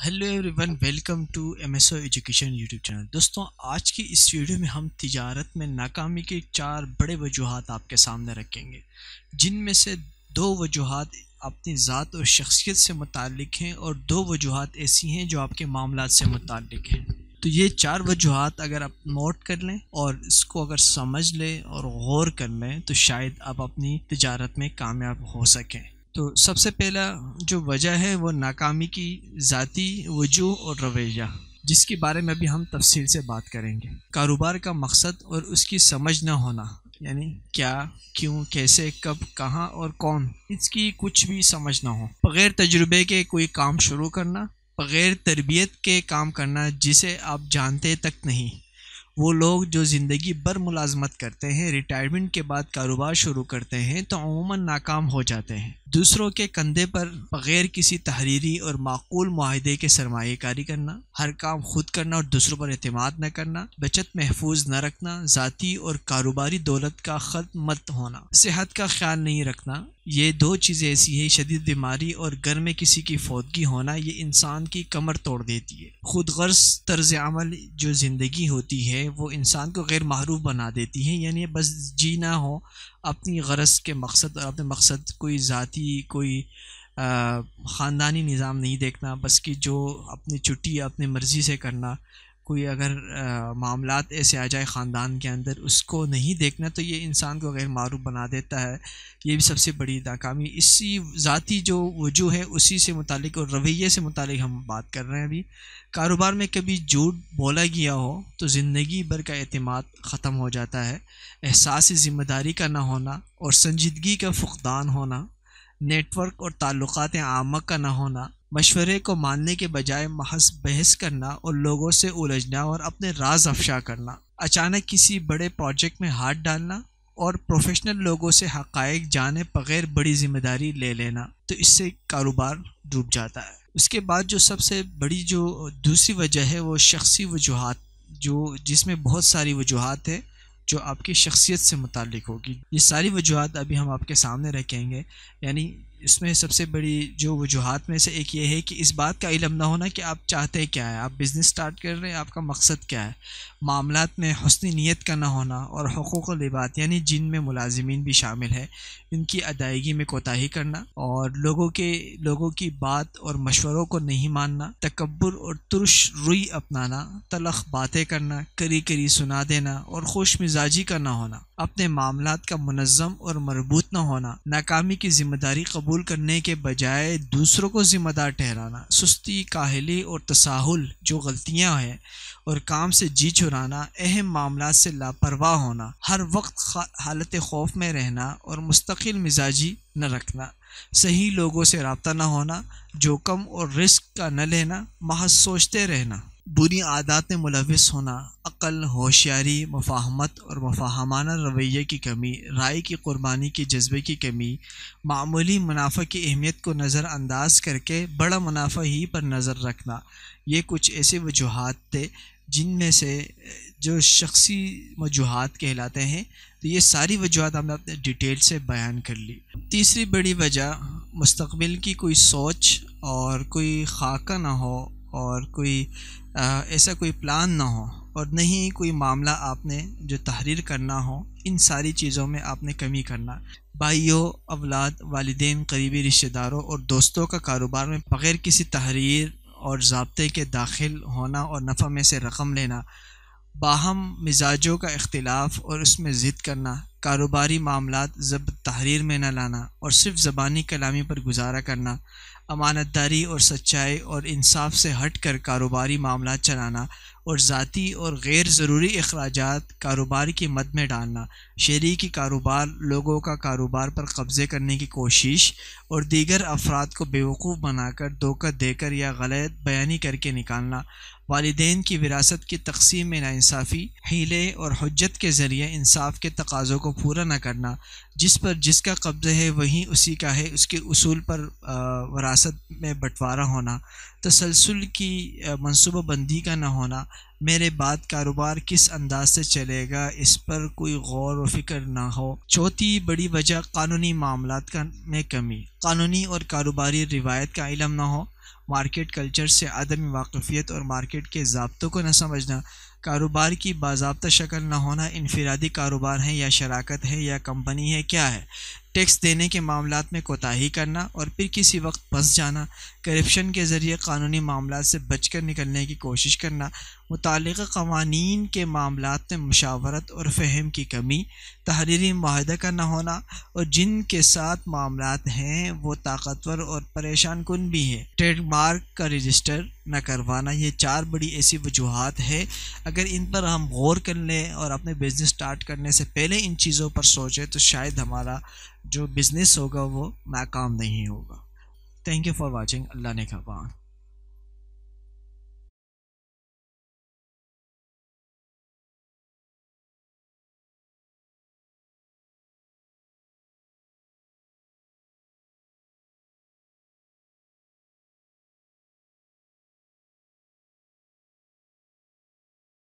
Hello everyone, welcome to M S O education YouTube channel. دوستوں، آج کی اس video میں ہم تجارت میں ناکامی کے 4 بڑے وجوہات آپ کے سامنے رکھیں گے، جن میں سے 2 وجوہات اپنی ذات اور شخصیت سے متعلق ہیں اور 2 وجوہات ایسی ہیں جو آپ کے معاملات سے متعلق ہیں۔ تو یہ 4 وجوہات اگر آپ نوٹ کر لیں اور اس کو اگر سمجھ لیں اور غور کر لیں تو شاید آپ اپنی تجارت میں کامیاب ہو سکیں۔ تو سب سے پہلا جو وجہ ہے وہ ناکامی کی ذاتی وجوہ اور رویہ، جس کے بارے میں ابھی ہم تفصیل سے بات کریں گے۔ کاروبار کا مقصد اور اس کی سمجھ نہ ہونا، یعنی کیا، کیوں، کیسے، کب، کہاں اور کون، اس کی کچھ بھی سمجھ نہ ہو۔ بغیر تجربے کے کوئی کام شروع کرنا، بغیر تربیت کے کام کرنا جسے آپ جانتے تک نہیں۔ وہ لوگ جو زندگی بھر ملازمت کرتے ہیں، ریٹائرمنٹ کے بعد کاروبار شروع کرتے ہیں تو عموماً ناکام ہو جاتے ہیں۔ دوسروں کے کندھے پر بغیر کسی تحریری اور معقول معاہدے کے سرمایہ کاری کرنا، ہر کام خود کرنا اور دوسروں پر اعتماد نہ کرنا، بچت محفوظ نہ رکھنا، ذاتی اور کاروباری دولت کا خلط مت ہونا، صحت کا خیال نہیں رکھنا، یہ 2 چیزیں ایسی ہیں۔ شدید بیماری اور گھر میں کسی کی فوتگی ہونا یہ انسان کی کمر توڑ دیتی ہے۔ خود غرض طرز عمل جو زندگی ہوتی ہے وہ انسان کو غیر محروف بنا دیتی ہے، یعنی بس جینا ہو اپنی غرض کے مقصد، اور اپنے مقصد کوئی ذاتی، کوئی خاندانی نظام نہیں دیکھنا، بس کہ جو اپنی چھٹی اپنی مرضی سے کرنا۔ کوئی اگر معاملات ایسے آ جائے خاندان کے اندر، اس کو نہیں دیکھنا، تو یہ انسان کو غیر معروف بنا دیتا ہے۔ یہ بھی سب سے بڑی ناکامی، اسی ذاتی جو وجوہ ہے اسی سے متعلق اور رویے سے متعلق ہم بات کر رہے ہیں ابھی۔ کاروبار میں کبھی جھوٹ بولا گیا ہو تو زندگی بھر کا اعتماد ختم ہو جاتا ہے۔ احساس ذمہ داری کا نہ ہونا اور سنجیدگی کا فقدان ہونا، نیٹ ورک اور تعلقات عامہ کا نہ ہونا، مشورے کو ماننے کے بجائے محض بحث کرنا اور لوگوں سے الجھنا اور اپنے راز افشا کرنا، اچانک کسی بڑے پروجیکٹ میں ہاتھ ڈالنا اور پروفیشنل لوگوں سے حقائق جانے بغیر بڑی ذمہ داری لے لینا، تو اس سے کاروبار ڈوب جاتا ہے۔ اس کے بعد جو سب سے بڑی جو دوسری وجہ ہے وہ شخصی وجوہات، جس میں بہت ساری وجوہات ہیں جو آپ کی شخصیت سے متعلق ہوگی۔ یہ ساری وجوہات ابھی ہم آپ کے سامنے رکھیں گے۔ یعنی اس میں سب سے بڑی جو وجوہات میں سے ایک یہ ہے کہ اس بات کا علم نہ ہونا کہ آپ چاہتے کیا ہے، آپ بزنس سٹارٹ کر رہے ہیں، آپ کا مقصد کیا ہے۔ معاملات میں حسن نیت کا نہ ہونا اور حقوق العباد، یعنی جن میں ملازمین بھی شامل ہے، ان کی ادائیگی میں کوتاہی کرنا اور لوگوں کی بات اور مشوروں کو نہیں ماننا، تکبر اور ترش روی اپنانا، تلخ باتیں کرنا، کری کری سنا دینا اور خوش مزاجی کا نہ ہونا، اپنے معاملات کا منظم اور مربوط نہ ہونا، ناکامی کی ذمہ داری قبول کرنے کے بجائے دوسروں کو ذمہ دار ٹھہرانا، سستی، کاہلی اور تساہل جو غلطیاں ہیں، اور کام سے جی چھڑانا، اہم معاملات سے لاپرواہ ہونا، ہر وقت حالت خوف میں رہنا اور مستقل مزاجی نہ رکھنا، صحیح لوگوں سے رابطہ نہ ہونا، جوخم اور رسک کا نہ لینا، محض سوچتے رہنا، بری عادات میں ملوث ہونا، عقل، ہوشیاری، مفاہمت اور مفاہمانہ رویے کی کمی، رائے کی قربانی کے جذبے کی کمی، معمولی منافع کی اہمیت کو نظر انداز کر کے بڑا منافع ہی پر نظر رکھنا، یہ کچھ ایسے وجوہات تھے جن میں سے جو شخصی وجوہات کہلاتے ہیں۔ تو یہ ساری وجوہات ہم نے اپنے ڈیٹیل سے بیان کر لی۔ تیسری بڑی وجہ، مستقبل کی کوئی سوچ اور کوئی خاکہ نہ ہو اور کوئی ایسا کوئی پلان نہ ہو، اور نہ ہی کوئی معاملہ آپ نے جو تحریر کرنا ہو، ان ساری چیزوں میں آپ نے کمی کرنا۔ بھائیوں، اولاد، والدین، قریبی رشتہ داروں اور دوستوں کا کاروبار میں بغیر کسی تحریر اور ضابطے کے داخل ہونا اور نفع میں سے رقم لینا، باہم مزاجوں کا اختلاف اور اس میں ضد کرنا، کاروباری معاملات ضبط تحریر میں نہ لانا اور صرف زبانی کلامی پر گزارا کرنا، امانت داری اور سچائی اور انصاف سے ہٹ کر کاروباری معاملات چلانا اور ذاتی اور غیر ضروری اخراجات کاروبار کی مد میں ڈالنا، شریکی کاروبار لوگوں کا کاروبار پر قبضے کرنے کی کوشش اور دیگر افراد کو بیوقوف بنا کر دھوکہ دے کر یا غلط بیانی کر کے نکالنا، والدین کی وراثت کی تقسیم میں ناانصافی، حیلے اور حجت کے ذریعے انصاف کے تقاضوں کو پورا نہ کرنا، جس کا قبضہ ہے وہیں اسی کا ہے، اس کے اصول پر وراثت میں بٹوارا ہونا، تسلسل کی منصوبہ بندی کا نہ ہونا، میرے بعد کاروبار کس انداز سے چلے گا اس پر کوئی غور و فکر نہ ہو۔ چوتھی بڑی وجہ قانونی معاملات میں کمی، قانونی اور کاروباری روایت کا علم نہ ہو، مارکیٹ کلچر سے عدم واقفیت اور مارکیٹ کے ضابطوں کو نہ سمجھنا، کاروبار کی باضابطہ شکل نہ ہونا، انفرادی کاروبار ہے یا شراکت ہے یا کمپنی ہے کیا ہے، ٹیکس دینے کے معاملات میں کوتاہی کرنا اور پھر کسی وقت پھنس جانا، کرپشن کے ذریعے قانونی معاملات سے بچ کر نکلنے کی کوشش کرنا، متعلقہ قوانین کے معاملات میں مشاورت اور فہم کی کمی، تحریری معاہدہ کا نہ ہونا، اور جن کے ساتھ معاملات ہیں وہ طاقتور اور پریشان کن بھی ہے، ٹریڈ مارک کا رجسٹر نہ کروانا۔ یہ 4 بڑی ایسی وجوہات ہے، اگر ان پر ہم غور کر لیں اور اپنے بزنس سٹارٹ کرنے سے پہلے ان چیزوں پر سوچیں تو شاید ہمارا جو بزنس ہوگا وہ ناکام نہیں ہوگا۔ Thank you for watching. اللہ نے کہا